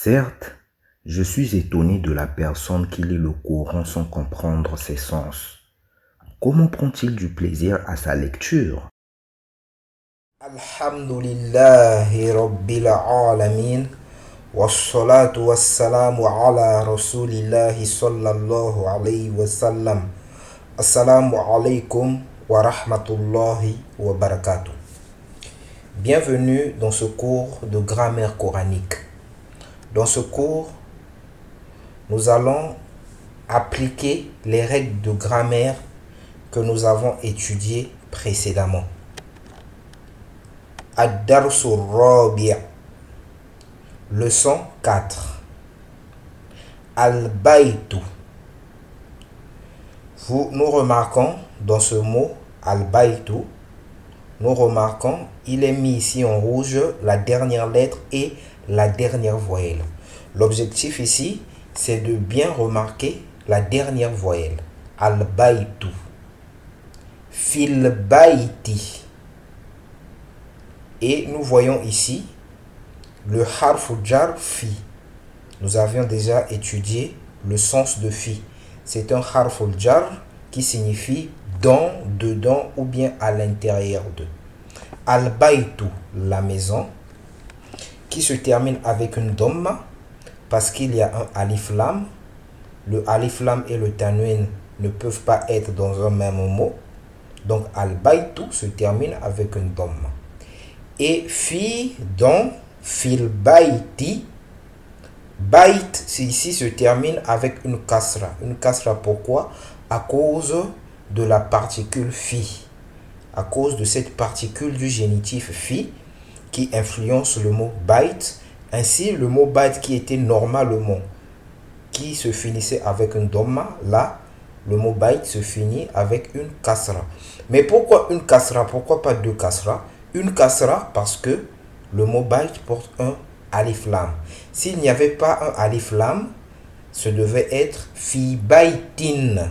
Certes, je suis étonné de la personne qui lit le Coran sans comprendre ses sens. Comment prend-il du plaisir à sa lecture? Alhamdulillahi Rabbil Alamin Wassalatu wassalamu ala Rasulillahi sallallahu alayhi wa sallam. Assalamu alaikum wa rahmatullahi wa barakatuh. Bienvenue dans ce cours de grammaire coranique. Dans ce cours, nous allons appliquer les règles de grammaire que nous avons étudiées précédemment. Ad-Darsu Rabi', leçon 4. Al-Baytu. Nous remarquons dans ce mot Al-Baytu, nous remarquons, il est mis ici en rouge la dernière lettre et la dernière voyelle. L'objectif ici, c'est de bien remarquer la dernière voyelle. Al-Baytu. Fil Bayti. Et nous voyons ici le harf jar fi. Nous avions déjà étudié le sens de fi. C'est un harf jar qui signifie dans, dedans ou bien à l'intérieur de. Al-Baytu, la maison, qui se termine avec une dhamma parce qu'il y a un alif lam. Le alif lam et le tanwin ne peuvent pas être dans un même mot. Donc Al-Baytu se termine avec une dhamma. Et fi, dans, fil bayti. Bayt, ici se termine avec une kasra. Une kasra pourquoi? À cause de la particule fi. À cause de cette particule du génitif fi qui influence le mot bayt. Ainsi, le mot bayt qui était normalement, qui se finissait avec une dhamma, là, le mot bayt se finit avec une kasra. Mais pourquoi une kasra? Pourquoi pas deux kasra? Une kasra parce que le mot bayt porte un alif lam. S'il n'y avait pas un alif lam, ce devait être fi baytin,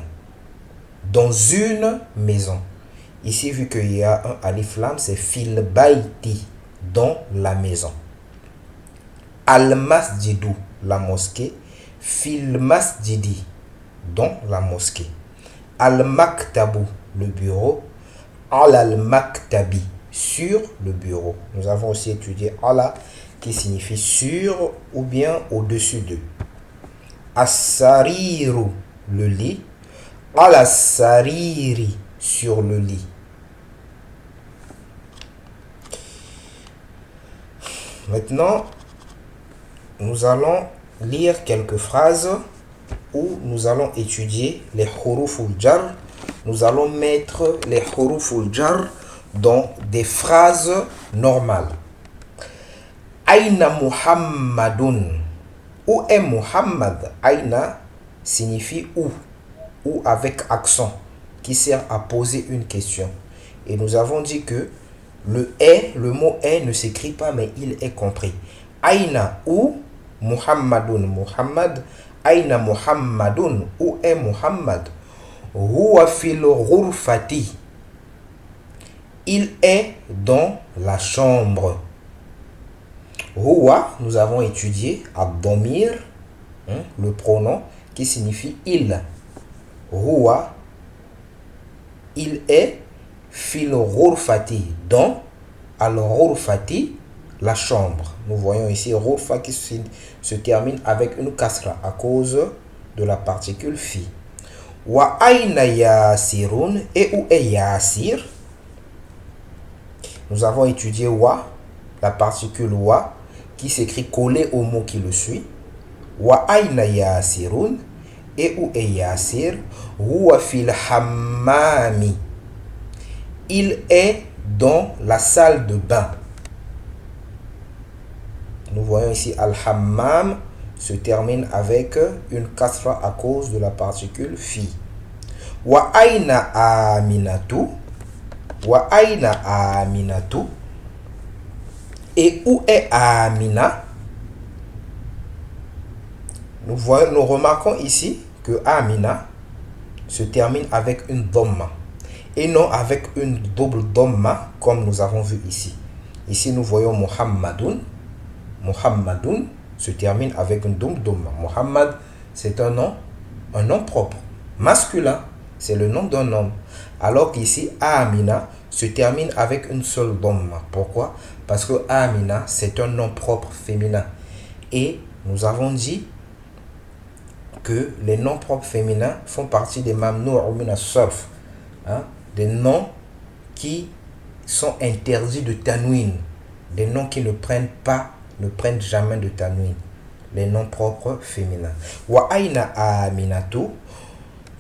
dans une maison. Ici, vu qu'il y a un alif lam, c'est fil bayti, dans la maison. Al masjidu, la mosquée. Fil masjidi, dans la mosquée. Al maktabu, le bureau. Al maktabi, sur le bureau. Nous avons aussi étudié ala qui signifie sur ou bien au-dessus de. As-sariru, le lit. Al-sariri, sur le lit. Maintenant, nous allons lire quelques phrases où nous allons étudier les huruful jar. Nous allons mettre les huruful jar dans des phrases normales. Aina Muhammadun. Où est Muhammad? Aina signifie où, ou avec accent, qui sert à poser une question. Et nous avons dit que le mot est ne s'écrit pas, mais il est compris. Aina, où? Muhammadun, Muhammad. Aina Muhammadun, où est Muhammad? Huwa fil ghurfati. Il est dans la chambre. Huwa, nous avons étudié ad-damir, le pronom qui signifie il. Huwa, il est fil ghurfati, dans al-ghurfati, la chambre. Nous voyons ici ghurfa qui se termine avec une kasra à cause de la particule fi. Wa aina yasirun, et où est yasir? Nous avons étudié wa, la particule wa, qui s'écrit collé au mot qui le suit. Wa aina yasirun, et où est yasir? Huwa fil hammami. Il est dans la salle de bain. Nous voyons ici al-hammam se termine avec une kasra à cause de la particule fi. Wa aina aminatu. Wa aina aminatu. Et où est Amina? Nous remarquons ici que Amina se termine avec une dhamma et non avec une double dhamma comme nous avons vu ici. Ici nous voyons Muhammadun, Muhammadun, se termine avec une dhamma. Muhammad, c'est un nom propre. Masculin, c'est le nom d'un homme. Alors qu'ici, Amina se termine avec une seule dhamma. Pourquoi? Parce que Amina, c'est un nom propre féminin. Et nous avons dit que les noms propres féminins font partie des mamnou' min as-sarf, des noms qui sont interdits de tanwin, des noms qui ne prennent jamais de tanwin, les noms propres féminins. Wa aina aminatu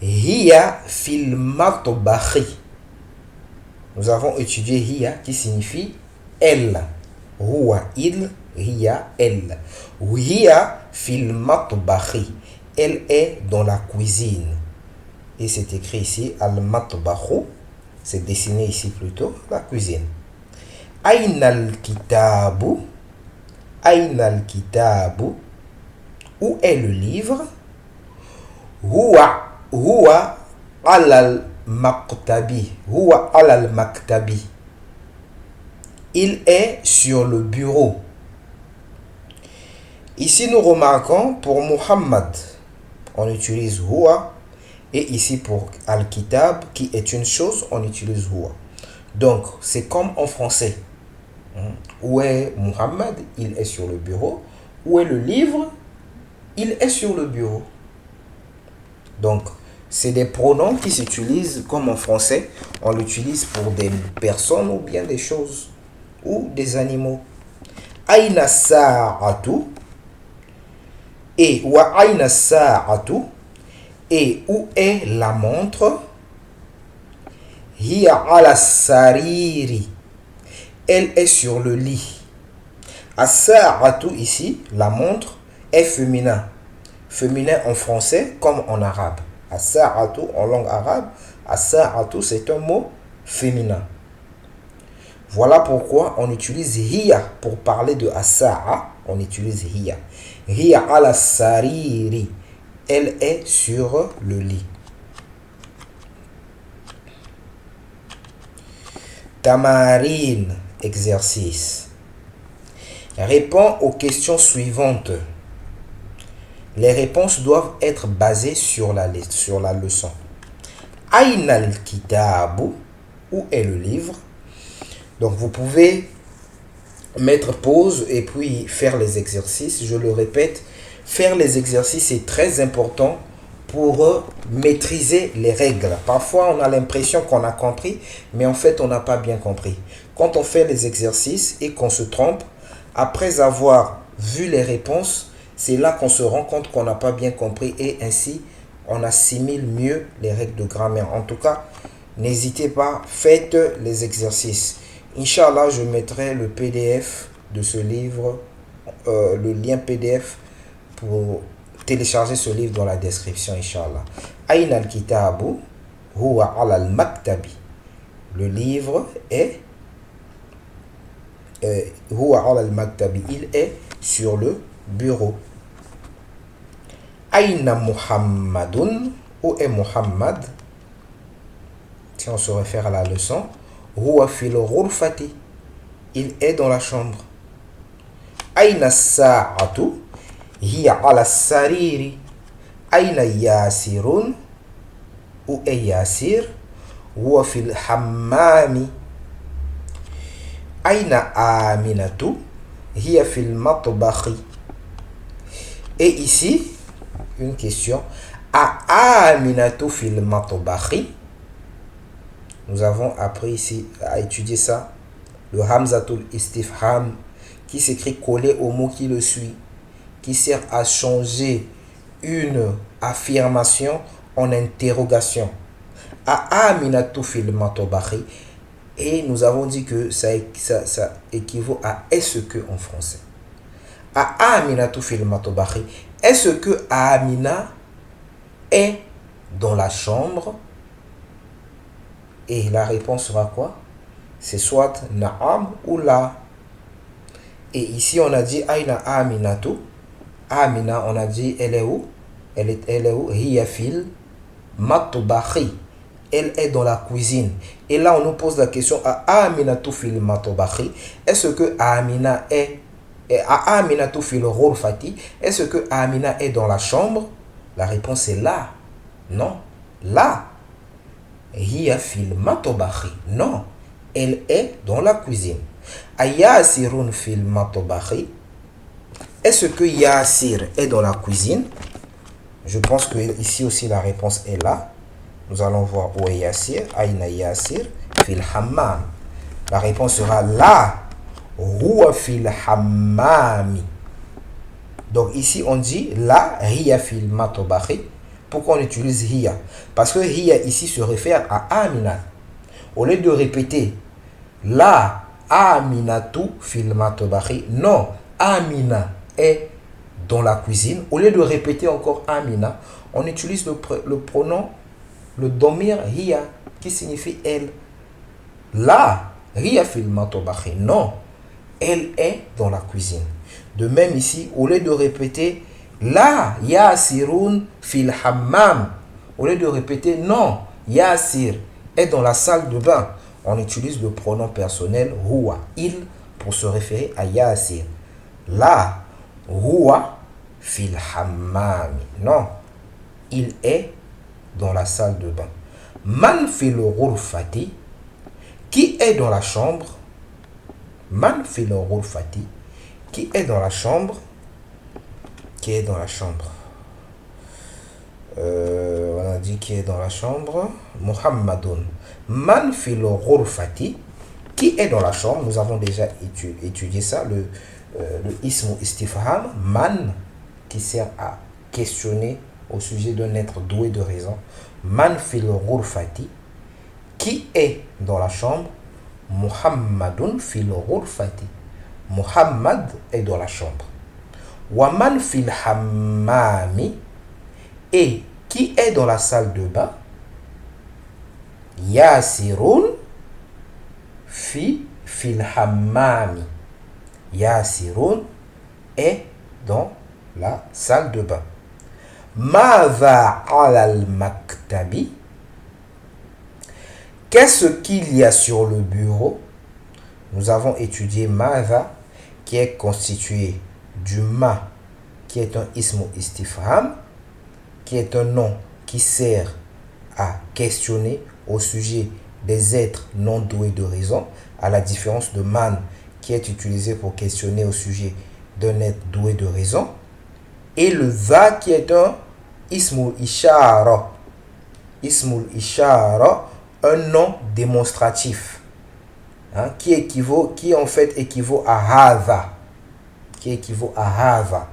hiya fil matbahi. Nous avons étudié hiya qui signifie elle. Huwa il, hiya elle. Hiya fil matbahi. Elle est dans la cuisine. Et c'est écrit ici al-matbahu. C'est dessiné ici plutôt la cuisine. Aina al-kitabu. Aina al-kitabu. Où est le livre? Huwa al-maktabi. Huwa al-maktabi. Il est sur le bureau. Ici, nous remarquons pour Muhammad, on utilise huwa, et ici pour al-kitab, qui est une chose, on utilise huwa. Donc, c'est comme en français. Où est Muhammad? Il est sur le bureau. Où est le livre? Il est sur le bureau. Donc, c'est des pronoms qui s'utilisent comme en français. On l'utilise pour des personnes ou bien des choses ou des animaux. Aina sa'atu. Et wa aina sa'atu. Et où est la montre? Hiya ala sariri. Elle est sur le lit. As-sa'atu ici, la montre, est féminin. Féminin en français comme en arabe. As-sa'atu en langue arabe, as-sa'atu c'est un mot féminin. Voilà pourquoi on utilise hiya pour parler de as-sa'a, on utilise hiya. Hiya ala sariri. Elle est sur le lit. Tamarin, exercice. Réponds aux questions suivantes. Les réponses doivent être basées sur la leçon. Aina al-kitabu. Où est le livre? Donc vous pouvez mettre pause et puis faire les exercices. Je le répète, faire les exercices est très important pour maîtriser les règles. Parfois, on a l'impression qu'on a compris, mais en fait, on n'a pas bien compris. Quand on fait les exercices et qu'on se trompe, après avoir vu les réponses, c'est là qu'on se rend compte qu'on n'a pas bien compris et ainsi, on assimile mieux les règles de grammaire. En tout cas, n'hésitez pas, faites les exercices. Inch'Allah, je mettrai le PDF de ce livre, le lien PDF pour télécharger ce livre dans la description, Inch'Allah. Aina al-kitabu huwa ala al-maktabi. Le livre est huwa ala al-maktabi. Il est sur le bureau. Aina Muhammadun. Où est Muhammad? Si on se réfère à la leçon, huwa fil ghurfati. Il est dans la chambre. Aina sa'atu. Hiya ala sariri. Aina Yasirun. Où est Yasir? Huwa fil hammami. Aina Aminatu. Hiya fil matbakhi. Et ici, une question. A Aminatu fil matbakhi. Nous avons appris ici à étudier ça. Le hamzatul istifham qui s'écrit collé au mot qui le suit, qui sert à changer une affirmation en interrogation. A Aminatu fil matbakhi. Et nous avons dit que ça équivaut à est-ce que en français. A Aminatu fil matbakhi. Est-ce que Amina est dans la chambre? Et la réponse sera quoi? C'est soit Na'am ou La. Et ici on a dit Aina Aminatu. Amina, on a dit elle est où? Elle est où? Hiya fil matbakhi. Elle est dans la cuisine. Et là on nous pose la question à Aminatu fil matbakhi. Est-ce que Amina est Et à Aminatu fil ghurfati, est-ce que Amina est dans la chambre? La réponse est là. Non. Là. Hiya fil matobakhi. Non. Elle est dans la cuisine. Ayasirun fil matobakhi. Est-ce que Yassir est dans la cuisine? Je pense que ici aussi la réponse est là. Nous allons voir où est Yassir. Aina Yassir fil hammam. La réponse sera là. Huwa fil hammami. Donc ici on dit là, hiya fil matobakhi. Pourquoi on utilise hiya? Parce que hiya ici se réfère à Amina. Au lieu de répéter là, Aminatu fil matobakhi, non, Amina est dans la cuisine. Au lieu de répéter encore Amina, on utilise le pronom, le domir hiya, qui signifie elle. Là, hiya fil matobakhi, non, elle est dans la cuisine. De même ici, au lieu de répéter là, Yassirun fil hammam, au lieu de répéter non, Yassir est dans la salle de bain, on utilise le pronom personnel huwa, il, pour se référer à Yassir. Là, huwa fil hammami, non, il est dans la salle de bain. Man fil ghurfati, qui est dans la chambre? Man fil ghurfati, qui est dans la chambre? Qui est dans la chambre? On a dit qui est dans la chambre. Muhammadun. Man fil ghurfati, qui est dans la chambre? Nous avons déjà étudié ça, le ismu istifham, man, qui sert à questionner au sujet d'un être doué de raison. Man fil ghurfati, qui est dans la chambre? Muhammadun fil ghurfati. Muhammad est dans la chambre. Waman fil hammami, et qui est dans la salle de bain? Yassirun fil hammami. Yassirun est dans la salle de bain. Madha ala al-maktabi, qu'est-ce qu'il y a sur le bureau? Nous avons étudié Madha, qui est constitué du ma, qui est un ismu istifham, qui est un nom qui sert à questionner au sujet des êtres non doués de raison, à la différence de man, qui est utilisé pour questionner au sujet d'un être doué de raison, et le va, qui est un ismul ishara. Ismul ishara, un nom démonstratif, hein, qui en fait équivaut à hadha, qui équivaut à hadha.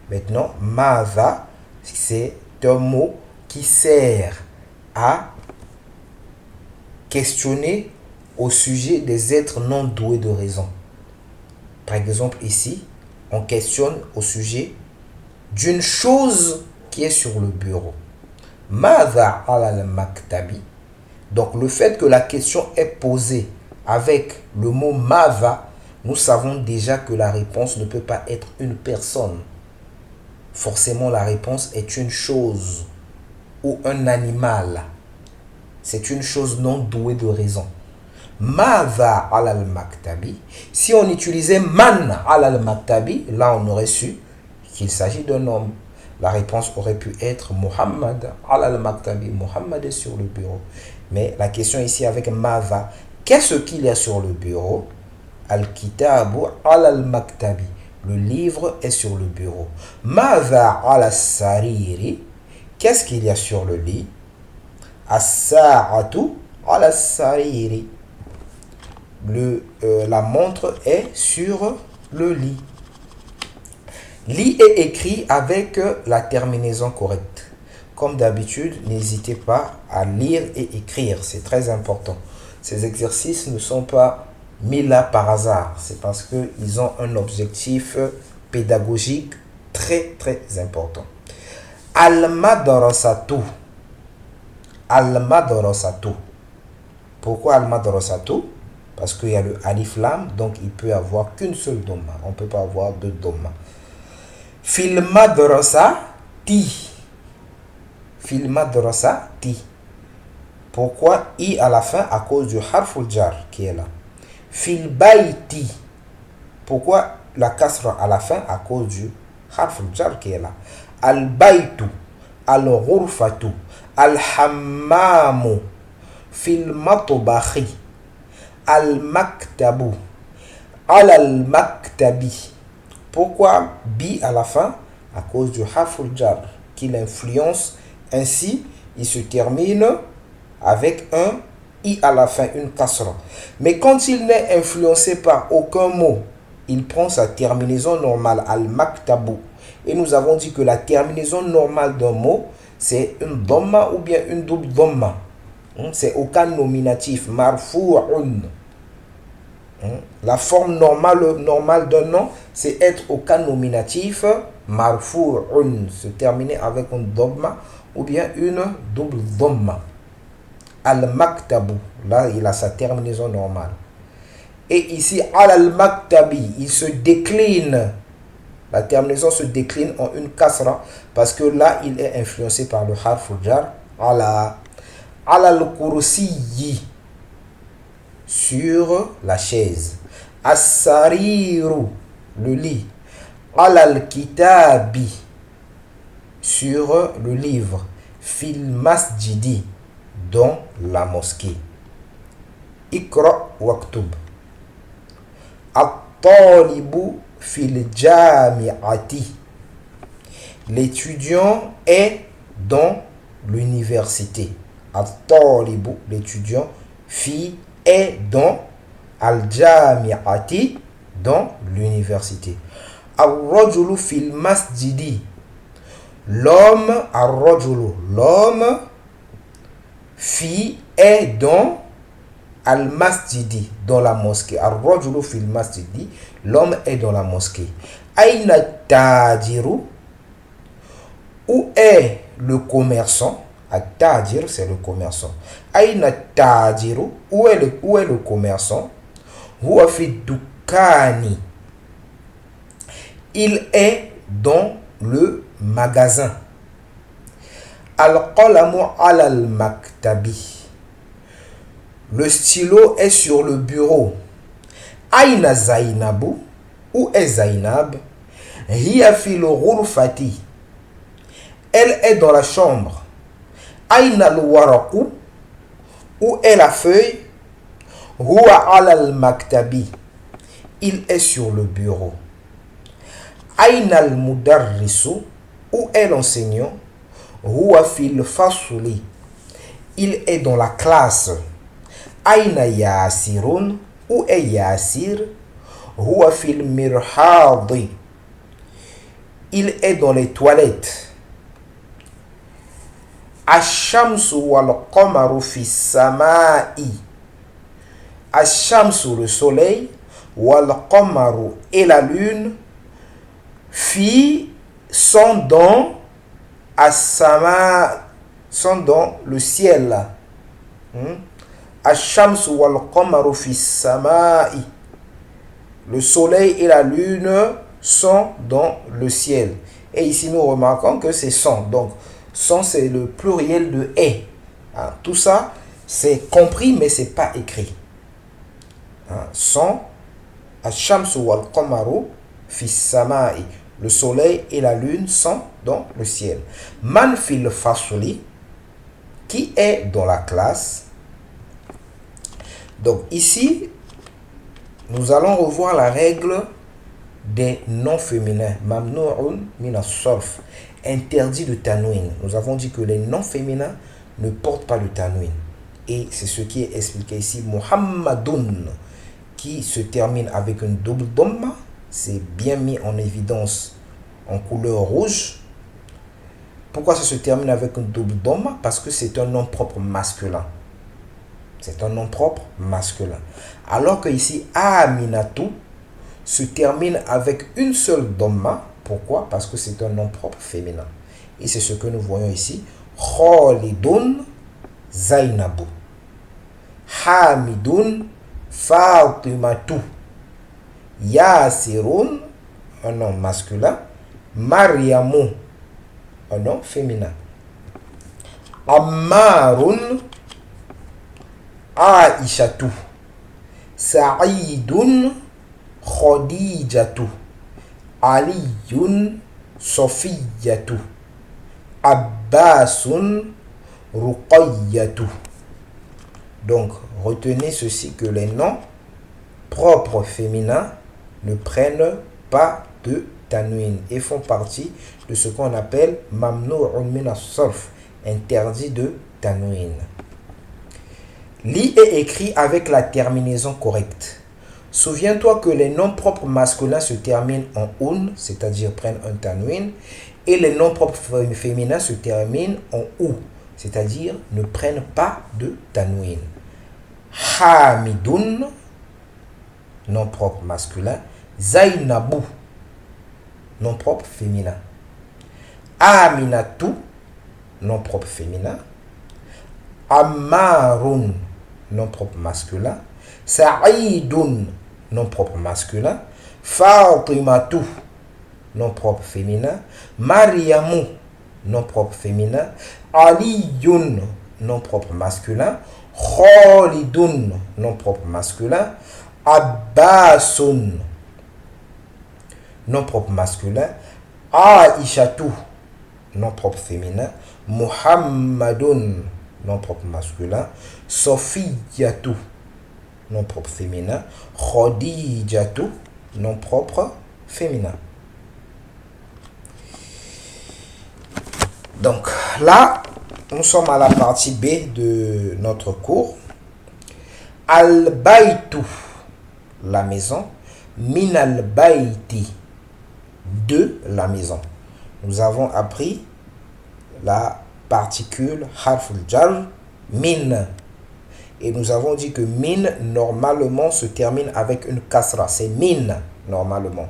Maintenant, madha, c'est un mot qui sert à questionner au sujet des êtres non doués de raison. Par exemple, ici, on questionne au sujet d'une chose qui est sur le bureau. Madha ala al-maktabi. Donc, le fait que la question est posée avec le mot madha, nous savons déjà que la réponse ne peut pas être une personne. Forcément, la réponse est une chose ou un animal. C'est une chose non douée de raison. Madha ala al-maktabi. Si on utilisait man ala al-maktabi, là on aurait su qu'il s'agit d'un homme. La réponse aurait pu être Muhammad ala al-maktabi. Muhammad est sur le bureau. Mais la question ici avec madha, qu'est-ce qu'il y a sur le bureau? Al-kitabu ala al-maktabi. Le livre est sur le bureau. Madha ala sariri. Qu'est-ce qu'il y a sur le lit? As-sa'atu ala sariri. La montre est sur le lit. Lit est écrit avec la terminaison correcte. Comme d'habitude, n'hésitez pas à lire et écrire. C'est très important. Ces exercices ne sont pas mis là par hasard. C'est parce qu'ils ont un objectif pédagogique très très important. Al-madrasatu. Al-madrasatu. Pourquoi al-madrasatu? Parce qu'il y a le alif lam, donc il peut avoir qu'une seule dhamma. On ne peut pas avoir deux dhamma. Fil madrasati. Fil madrasati. Pourquoi i à la fin? À cause du harful jar qui est là. Fil bayti. Pourquoi la kasra à la fin à cause du harf al-jar qui est là. Al-baytu, al-ghurfatu, al-hammamu, fil matbakhi, al-maktabu, al-maktabi. Pourquoi bi à la fin? À cause du harf al-jar qui l'influence. Ainsi, il se termine avec un i à la fin, une kasra. Mais quand il n'est influencé par aucun mot, il prend sa terminaison normale, al-maktabu. Et nous avons dit que la terminaison normale d'un mot, c'est une dhamma ou bien une double dhamma. C'est aucun nominatif, marfu'un. La forme normale d'un nom, c'est être aucun nominatif, marfu'un, se terminer avec une dhamma ou bien une double dhamma. Al-maktabu, là il a sa terminaison normale. Et ici, al-maktabi, il se décline. La terminaison se décline en une kasra parce que là, il est influencé par le harf al-jar. Al-kursiyi, sur la chaise. As-sariru, le lit. Al-kitabi, sur le livre. Fil masjidi, dans la mosquée. Ikra waktub. At-talibu fil jami'ati. L'étudiant est dans l'université. At-talibu, l'étudiant, est dans al-jami'ati, dans l'université. Ar-rajulu fil masjidi. L'homme, ar-rajulu, l'homme, est dans al-masjidi, dans la mosquée. Ar-rajulu fil masjidi, l'homme est dans la mosquée. Aïna tajiru, où est le commerçant? At-tajir, c'est le commerçant. Aïna tajiru, où est le commerçant? Huwa fi dukani, il est dans le magasin. Al-qalamu ala al-maktabi, le stylo est sur le bureau. Aïna Zainabu, où est Zainab? Hiya fil ghurfati, elle est dans la chambre. Aïna al-waraqu, où est la feuille? Huwa ala al-maktabi, il est sur le bureau. Aïna al-mudarrisu, où est l'enseignant? Huwa fil fasli, il est dans la classe. Aïna Yasirun, où est Yasir? Huwa fil mirhadi, il est dans les toilettes. Ash-shamsu wal qamaru fis samai, Ash-shamsu, le soleil, wal qamaru, et la lune, sont dans as-sama, sont dans le ciel. Ash-shamsu wal qamaru fis samai, le soleil et la lune sont dans le ciel. Et ici nous remarquons que c'est sont. Donc sont, c'est le pluriel de est. Tout ça c'est compris mais c'est pas écrit. Sont ash-shamsu wal qamaru fis samai, le soleil et la lune sont dans le ciel. Man fil fasli, qui est dans la classe. Donc ici, nous allons revoir la règle des noms féminins. Mamnu'un min as-sarf, interdit de tanwin. Nous avons dit que les noms féminins ne portent pas le tanwin. Et c'est ce qui est expliqué ici. Muhammadun, qui se termine avec une double dhamma, c'est bien mis en évidence en couleur rouge. Pourquoi ça se termine avec une double dhamma? Parce que c'est un nom propre masculin. C'est un nom propre masculin. Alors que ici, Aminatu se termine avec une seule dhamma. Pourquoi? Parce que c'est un nom propre féminin. Et c'est ce que nous voyons ici. Khalidun Zainabu. Hamidun Fatimatu. Yasirun, un nom masculin. Mariamu, un nom féminin. Ammarun Aishatu. Sa'idun Khadijatu. Aliyun Sofiyatu. Abbasun Ruqayyatu. Donc, retenez ceci, que les noms propres féminins ne prennent pas de tanwin et font partie de ce qu'on appelle mamnu'un min as-sarf, interdit de tanwin. Lis et écris avec la terminaison correcte. Souviens-toi que les noms propres masculins se terminent en un, c'est-à-dire prennent un tanwin, et les noms propres féminins se terminent en ou, c'est-à-dire ne prennent pas de tanwin. Hamidun, nom propre masculin. Zainabu, nom propre féminin. Aminatu, nom propre féminin. Ammarun, nom propre masculin. Sa'idun, nom propre masculin. Fatimatu, nom propre féminin. Mariamu, nom propre féminin. Aliyun, nom propre masculin. Khalidun, nom propre masculin. Abbasun, nom propre masculin. Aishatu, nom propre féminin. Muhammadun, nom propre masculin. Sofiyatu, nom propre féminin. Khadijatu, nom propre féminin. Donc là, nous sommes à la partie B de notre cours. Al-Baytu, la maison. Min al-Bayti, de la maison. Nous avons appris la particule harful jar, min. Et nous avons dit que min, normalement, se termine avec une kasra. C'est min, normalement.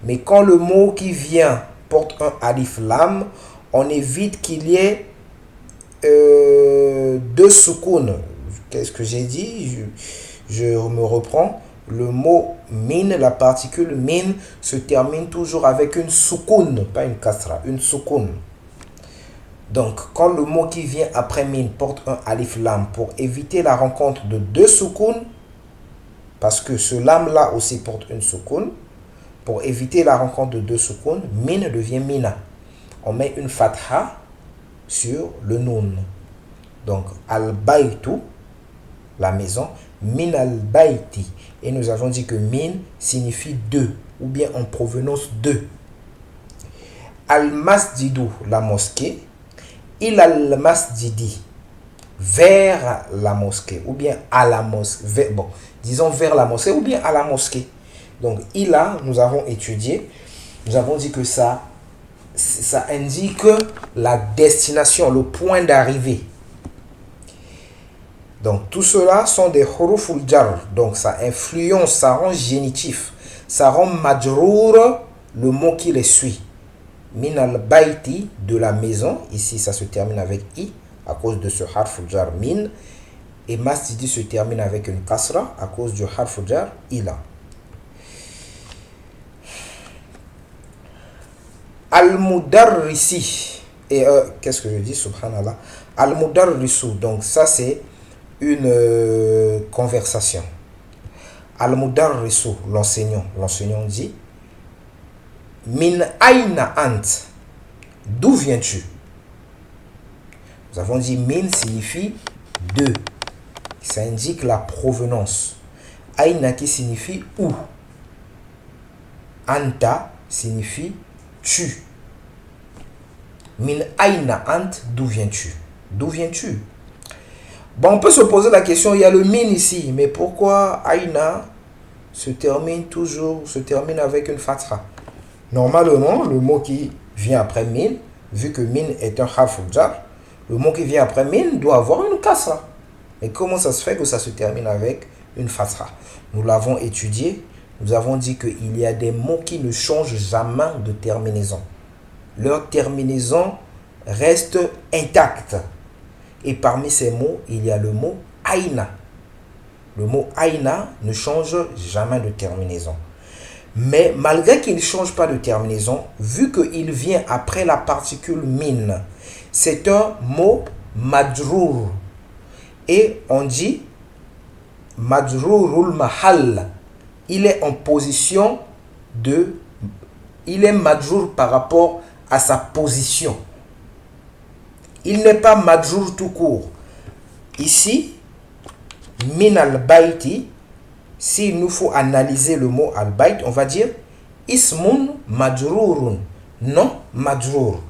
Mais quand le mot qui vient porte un alif lam, on évite qu'il y ait deux soukoun. Qu'est-ce que j'ai dit? Je me reprends. Le mot min, la particule min, se termine toujours avec une soukoun, pas une kasra, une soukoun. Donc, quand le mot qui vient après min porte un alif lam, pour éviter la rencontre de deux soukouns, parce que ce lam là aussi porte une soukoun, pour éviter la rencontre de deux soukouns, min devient mina. On met une fatha sur le nun. Donc, al-baytu, la maison, min al-bayti. Et nous avons dit que min signifie deux, ou bien en provenance de. Al-masjidu, la mosquée. Il al-masjidi, vers la mosquée, ou bien à la mosquée. Bon, disons vers la mosquée, ou bien à la mosquée. Donc, il a, nous avons étudié, nous avons dit que ça indique la destination, le point d'arrivée. Donc, tout cela sont des huruful jar. Donc, ça influence, ça rend génitif. Ça rend majrour le mot qui les suit. Min al-bayti, de la maison. Ici, ça se termine avec i, à cause de ce harful jar min. Et masjidi se termine avec une kasra, à cause du harful jar ila. Al-mudarrisi. Et qu'est-ce que je dis, subhanallah? Al-mudarrisu. Donc, ça, c'est une conversation. Al-mudarrisu, l'enseignant. L'enseignant dit: Min aina ant, d'où viens-tu? Nous avons dit min signifie de. Ça indique la provenance. Aina qui signifie où. Anta signifie tu. Min aina ant, d'où viens-tu? D'où viens-tu? Bon, on peut se poser la question, il y a le min ici, mais pourquoi aina se termine avec une fatha? Normalement, le mot qui vient après min, vu que min est un harful jar, le mot qui vient après min doit avoir une kasra. Mais comment ça se fait que ça se termine avec une fatha? Nous l'avons étudié, nous avons dit qu'il y a des mots qui ne changent jamais de terminaison. Leur terminaison reste intacte. Et parmi ces mots, il y a le mot aina. Le mot aina ne change jamais de terminaison. Mais malgré qu'il ne change pas de terminaison, vu qu'il vient après la particule min, c'est un mot majrour. Et on dit majrourul mahal. Il est en position de il est majrour par rapport à sa position. Il n'est pas majrour tout court. Ici, min al-bayti, s'il nous faut analyser le mot al-bayt, on va dire ismun majrourun, non majrour,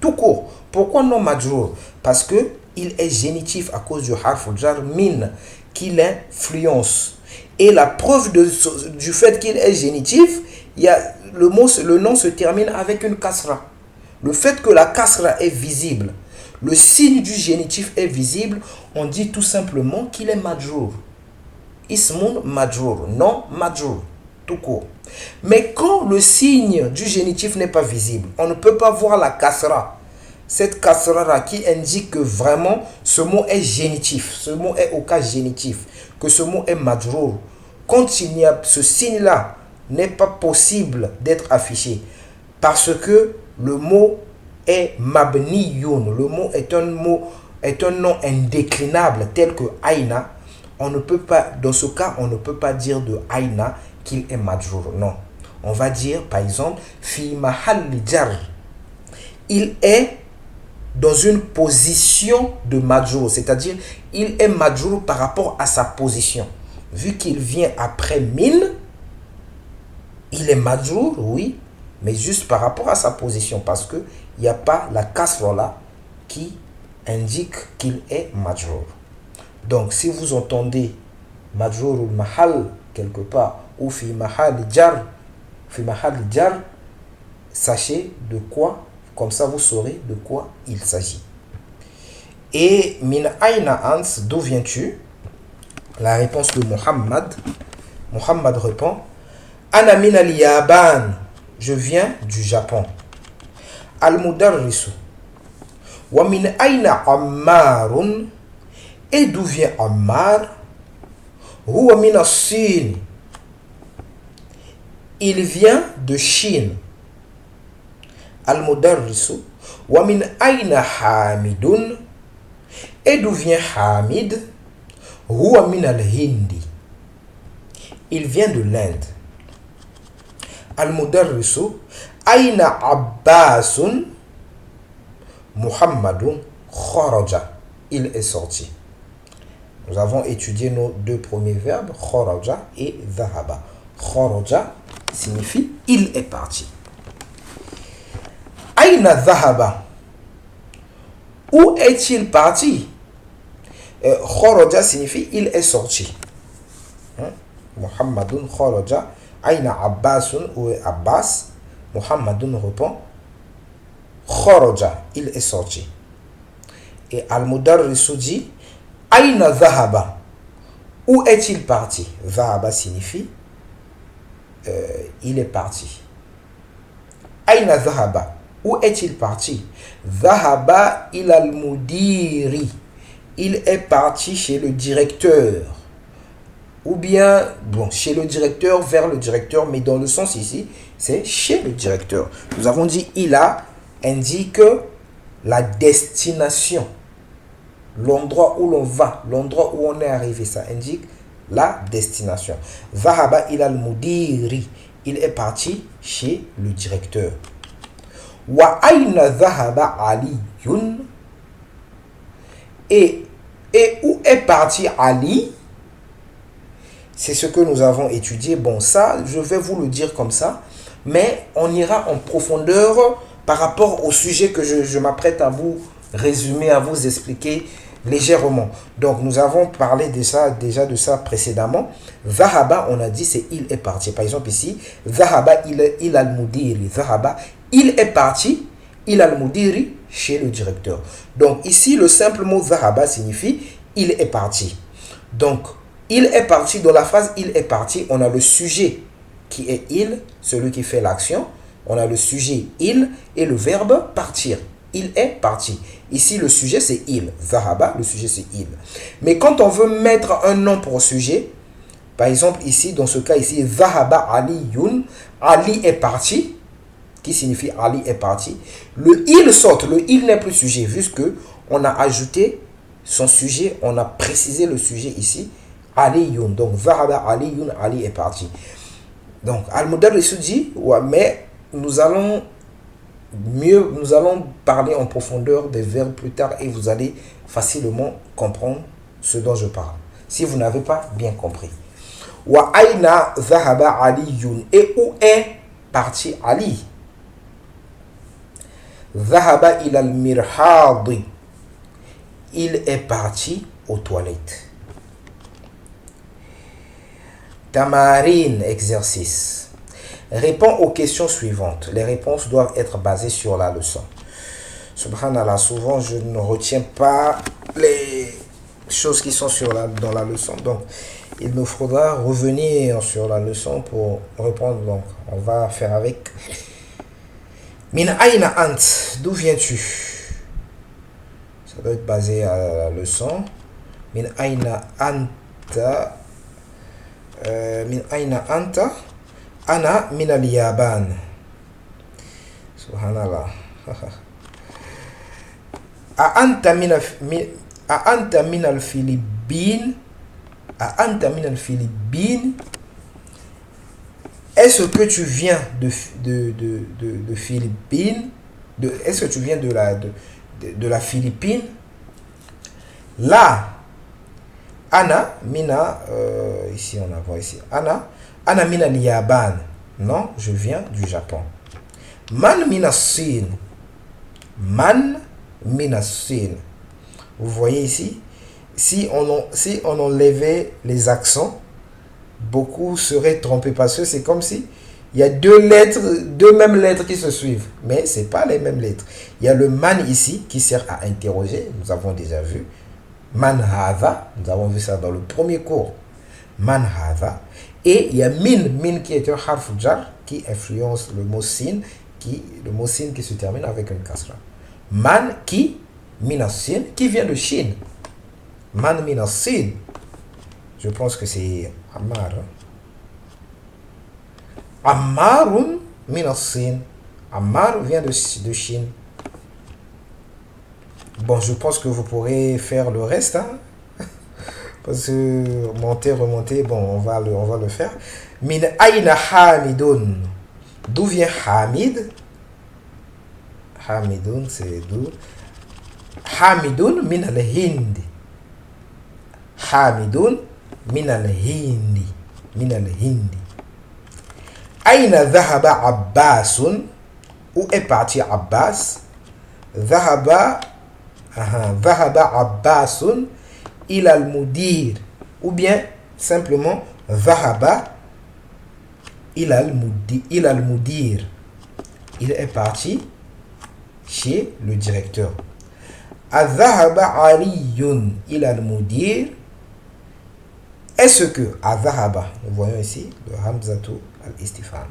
tout court. Pourquoi non majrour? Parce que il est génitif à cause du harf jar min qui l'influence. Et la preuve du fait qu'il est génitif, il y a le nom se termine avec une kasra. Le fait que la kasra est visible, le signe du génitif est visible, on dit tout simplement qu'il est majrour. Ismun majrour, non majrour, tout court. Mais quand le signe du génitif n'est pas visible, on ne peut pas voir la kasra. Cette kasra qui indique que vraiment ce mot est génitif, ce mot est au cas génitif, que ce mot est majrour. Quand il y a ce signe-là, n'est pas possible d'être affiché parce que le mot est mabniyoun. Le mot est un nom indéclinable tel que aïna. On ne peut pas, dans ce cas, on ne peut pas dire de aïna qu'il est majrour. Non. On va dire, par exemple, fi mahal jar. Il est dans une position de majrour, c'est-à-dire il est majrour par rapport à sa position. Vu qu'il vient après min, il est majrour, oui, mais juste par rapport à sa position, parce qu'il n'y a pas la kasra là qui indique qu'il est majrour. Donc, si vous entendez majrour ou mahal quelque part, ou fi mahal jar, sachez de quoi, comme ça vous saurez de quoi il s'agit. Et min aina ans, d'où viens-tu? La réponse de Muhammad. Muhammad répond Ana min al-Yaban, je viens du Japon. Al-Mudarrisu. Wa min aina Ammarun, et d'où vient Ammar? Huwa min as-Sin, il vient de Chine. Al-Mudarrisu. Wa min aina Hamidun, et d'où vient Hamid? Huwa min al-Hindi, il vient de l'Inde. Al-Mudarrisu. Aina Abbasun? Muhammadun kharaja, il est sorti. Nous avons étudié nos deux premiers verbes, kharaja et dhahaba. Kharaja signifie il est parti. Aina dhahaba, où est-il parti? Kharaja signifie il est sorti. Muhammadun kharaja. Aina Abbasun, ou Abbas? Muhammadun répond kharaja, il est sorti. Et Al-Mudarrisu dit Aina dhahaba, où est-il parti? Dhahaba signifie il est parti. Aina dhahaba, où est-il parti? Dhahaba ila al-mudiri, il est parti chez le directeur. Ou bien, bon, chez le directeur, vers le directeur, mais dans le sens ici, c'est chez le directeur. Nous avons dit ila indique la destination, l'endroit où l'on va, l'endroit où on est arrivé, ça indique la destination. Dhahaba ila al-mudiri, il est parti chez le directeur. Wa aina dhahaba aliyun, et où est parti Ali? C'est ce que nous avons étudié. Bon, ça, je vais vous le dire comme ça, mais on ira en profondeur par rapport au sujet que je m'apprête à vous résumer, à vous expliquer légèrement. Donc, nous avons parlé déjà de ça précédemment. Dhahaba, on a dit, c'est il est parti. Par exemple, ici, Dhahaba il al-mudiri. Dhahaba, il est parti, il al-mudiri, chez le directeur. Donc, ici, le simple mot Dhahaba signifie il est parti. Donc, il est parti, dans la phrase il est parti, on a le sujet qui est il, celui qui fait l'action. On a le sujet il et le verbe partir. Il est parti. Ici, le sujet c'est il. Dhahaba, le sujet c'est il. Mais quand on veut mettre un nom pour sujet, par exemple ici, dans ce cas ici, Dhahaba aliyun, Ali est parti, qui signifie Ali est parti. Le il saute, le il n'est plus sujet, vu que on a ajouté son sujet, on a précisé le sujet ici. Aliyun, donc Dhahaba aliyun, Ali est parti. Donc Al-Mudarrisu dit, ouais, mais nous allons parler en profondeur des verbes plus tard et vous allez facilement comprendre ce dont je parle. Si vous n'avez pas bien compris. Wa aina zahaba aliyun. Et où est parti Ali? Zahaba ila al-mirhadi. Il est parti aux toilettes. Tamarin, exercice. Réponds aux questions suivantes. Les réponses doivent être basées sur la leçon. Subhanallah, souvent je ne retiens pas les choses qui sont dans la leçon. Donc, il me faudra revenir sur la leçon pour répondre. Donc, on va faire avec. Min aina ant, d'où viens-tu? Ça doit être basé à la leçon. Min aina anta. Min aina anta. Ana min al-Yaban. Subhanallah. A anta min al-Philippines. A anta min al-Philippines. Est-ce que tu viens de Philippines? Est-ce que tu viens de la Philippine? Là, Ana mina, ici on la voit ici. Ana mina al-Yaban. Non, je viens du Japon. Man mina Sin. Man mina Sin. Vous voyez ici, si on enlevait les accents, beaucoup seraient trompés parce que c'est comme si il y a deux mêmes lettres qui se suivent, mais c'est pas les mêmes lettres. Il y a le man ici qui sert à interroger, nous avons déjà vu. Man hadha, nous avons vu ça dans le premier cours. Man hadha. Et il y a min qui est un harf jar qui influence le mot sin qui se termine avec une kasra. Man qui minasin qui vient de Chine. Man minasin. Je pense que c'est Ammar. Ammarun minasin. Ammar vient de Chine. Bon, je pense que vous pourrez faire le reste, hein? Parce que remonter, bon, on va le faire. Min aina Hamidun. D'où vient Hamid? Hamidun, c'est d'où? Hamidun min al-Hindi. Hamidun min al-Hindi. Min al-Hindi. Aina dhahaba Abbasun. Où est parti Abbas? Dhahaba Abbasun ila al-Mudir. Ou bien simplement dhahaba ila al-Mudir. Il est parti chez le directeur. Adhahaba aliyun ila al-Mudir. Est-ce que adhahaba, nous voyons ici le hamzatu al-istifham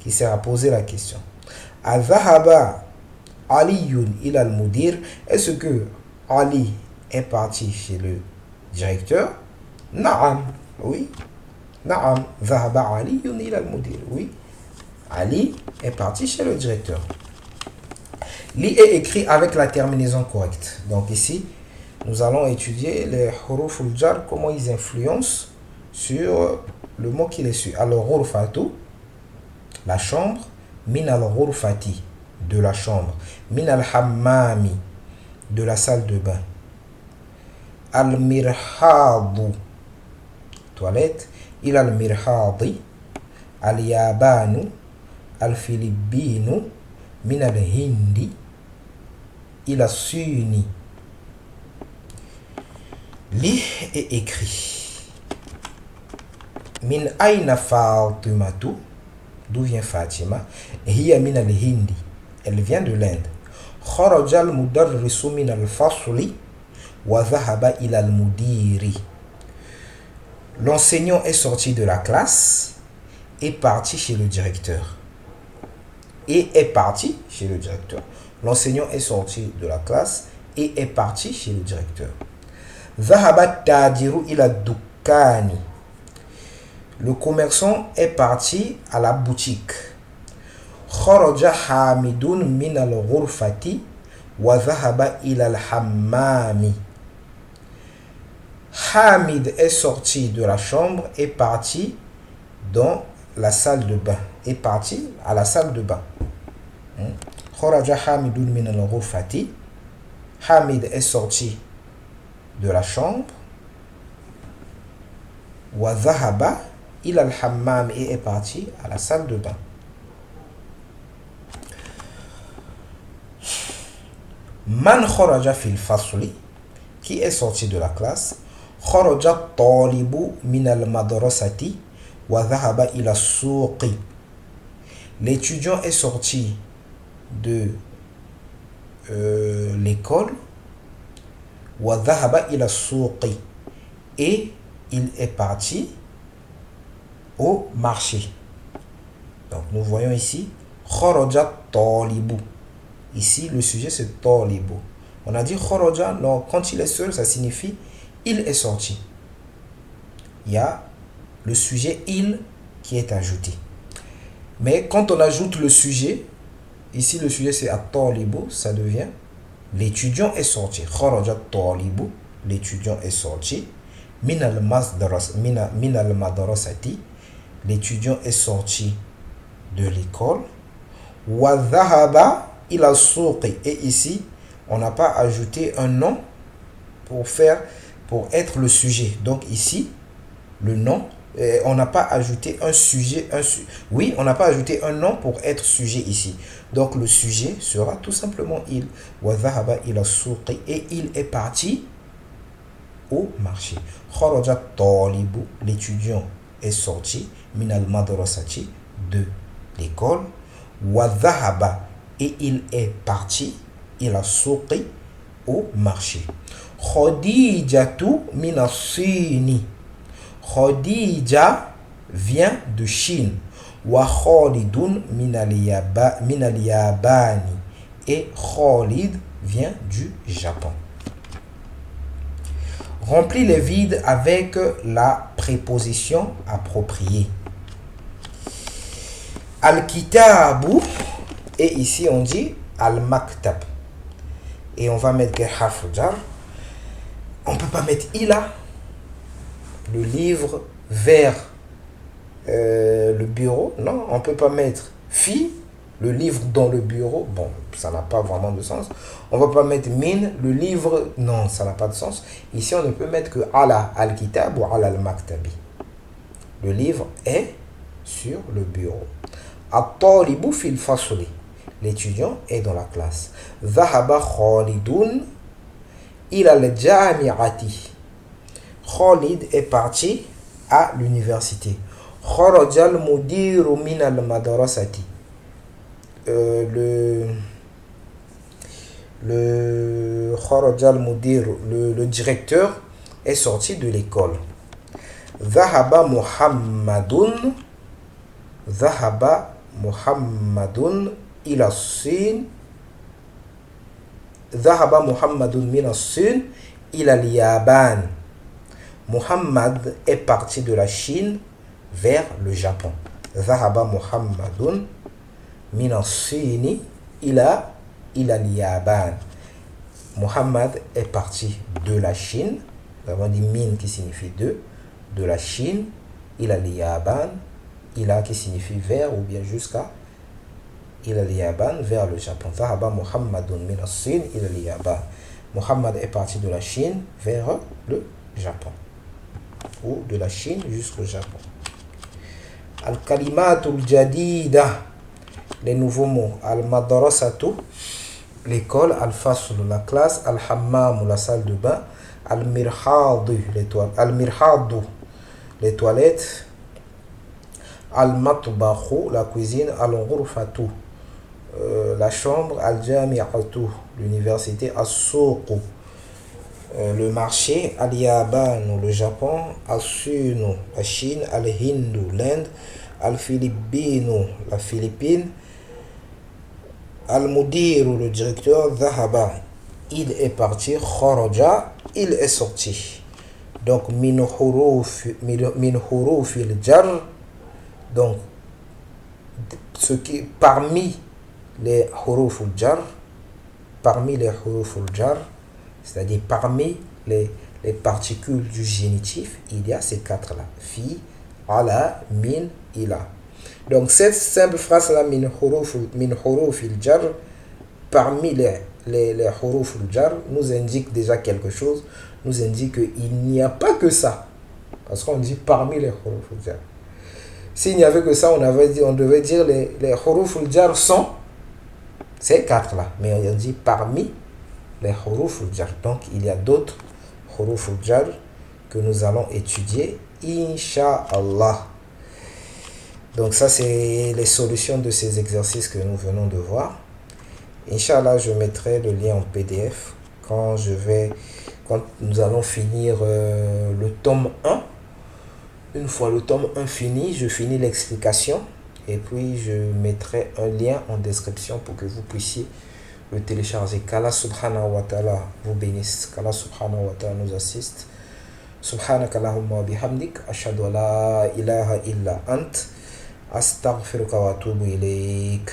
qui sert à poser la question. Adhahaba aliyun ila al-Mudir. Est-ce que Ali est parti chez le directeur? Naam, oui. Naam, dhahaba aliyun ila al-Mudir. Oui. Ali est parti chez le directeur. Li est écrit avec la terminaison correcte. Donc ici, nous allons étudier les huruf al-jar, comment ils influencent sur le mot qui les suit. Alors, ghurfatu, la chambre. Min al-ghurfati, de la chambre. Min al-hammami, de la salle de bain. Al-mirhadu, toilette. Il al-mirhadi. Al-yabanu, al-philippinu. Min al-hindi. Il a suni. Li est écrit. Min aina Fatimatu. D'où vient Fatima? Hiya min al-Hindi. Elle vient de l'Inde. Kharaja al-mudarrisu min al-fasli wa dhahaba ila al-mudiri. L'enseignant est sorti de la classe et parti chez le directeur. L'enseignant est sorti de la classe et est parti chez le directeur. Dhahaba tajiru ila dukkani. Le commerçant est parti à la boutique. Kharaja Hamidun min al-ghurfati wa dhahaba ila al-hammami. Hamid est sorti de la chambre et parti dans la salle de bain. est parti à la salle de bain. Kharaja Hamidun min al-ghurfati. Hamid est sorti de la chambre. Wa dhahaba ila al-hammam, et est parti à la salle de bain. Man kharaja fil fasli, qui est sorti de la classe. Kharaja talibu min al-madrasati wa dhahaba ila as-suqi. L'étudiant est sorti de l'école. Wa dhahaba ila as-suqi, et il est parti au marché. Donc nous voyons ici kharaja talibu. Ici le sujet c'est talibu. On a dit kharaja, non, quand il est seul ça signifie il est sorti. Il y a le sujet il qui est ajouté. Mais quand on ajoute le sujet, ici le sujet c'est at-talibu, ça devient l'étudiant est sorti. Kharaja talibu, l'étudiant est sorti. Min al-madrasati, l'étudiant est sorti de l'école. Wa dhahaba ila as-suqi, et ici on n'a pas ajouté un nom pour être le sujet. Donc ici le nom, on n'a pas ajouté un sujet, oui, on n'a pas ajouté un nom pour être sujet ici. Donc le sujet sera tout simplement il. Wa dhahaba ila as-suqi, et il est parti au marché. Kharaja talibu, l'étudiant est sorti. Min al-madrasati, de l'école. Wa dhahaba, et il est parti. Ila as-suqi, au marché. Khadijatu min as-Sini. Khadija vient de Chine. Wa Khalidun min al-Yabani, et Khalid vient du Japon. Remplis les vides avec la préposition appropriée. Al-Kitabu, et ici on dit Al-Maktab. Et on va mettre harf jar. On ne peut pas mettre ila, le livre, vers le bureau. Non, on ne peut pas mettre fi, le livre dans le bureau. Bon, ça n'a pas vraiment de sens. On ne va pas mettre min, le livre. Non, ça n'a pas de sens. Ici, on ne peut mettre que ala al-kitab ou ala al-maktabi. Le livre est sur le bureau. At-talibu fil fasli, l'étudiant est dans la classe. Dhahaba Khalidun ila al-jami'ati. Khalid est parti à l'université. Kharaja al-mudiru min al-madrasati. Le directeur est sorti de l'école. Dhahaba Muhammadun ila as-Sin. Dhahaba Muhammadun min as-Sin ila al-Yaban. Muhammad est parti de la Chine vers le Japon. Dhahaba Muhammadun min as-Sini ila al-Yaban. Muhammad est parti de la Chine. Nous avons dit min qui signifie de la Chine, ila al-Yaban, ila qui signifie vers ou bien jusqu'à, ila al-Yaban, vers le Japon. Dhahaba Muhammadun min as-Sin ila al-Yaban. Muhammad est parti de la Chine vers le Japon, ou de la Chine jusqu'au Japon. Al-Kalimatul Jadida, les nouveaux mots. Al-Madrasatu, l'école. Al-Fasl, la classe. Al-Hammam, la salle de bain. Al-Mirhadu, les toilettes. Al-Matbakhu, la cuisine. Al-Ghurfatu, la chambre. Al-Jami'atu, l'université. Al-Suqu, le marché. Al-Yaban, le Japon. Al-Sinu, la Chine. Al-Hindu, l'Inde. Al-Philippinu, la Philippine. Al-Mudiru, le directeur. Dhahaba, il est parti. Kharaja, il est sorti. Donc min hurufil jar, donc ce qui parmi les huruful jar, c'est-à-dire parmi les particules du génitif, il y a ces quatre là: fi, ala, min, ila. Donc cette simple phrase-là, min huruf al-jar, parmi les huruf al-jar, nous indique déjà quelque chose, nous indique qu'il n'y a pas que ça. Parce qu'on dit parmi les huruf al-jar. S'il n'y avait que ça, on devait dire les huruf al-jar sont ces quatre-là. Mais on dit parmi les huruf al-jar. Donc il y a d'autres huruf al-jar que nous allons étudier, Inch'Allah. Donc ça, c'est les solutions de ces exercices que nous venons de voir. Inch'Allah, je mettrai le lien en PDF quand nous allons finir le tome 1. Une fois le tome 1 fini, je finis l'explication et puis je mettrai un lien en description pour que vous puissiez le télécharger. Qu'Allah subhanahu wa ta'ala vous bénisse, qu'Allah subhanahu wa ta'ala nous assiste. Subhanaka Allahumma wa bihamdik, ashhadu an la ilaha illa ant, astaghfiruka wa atubu ilayk.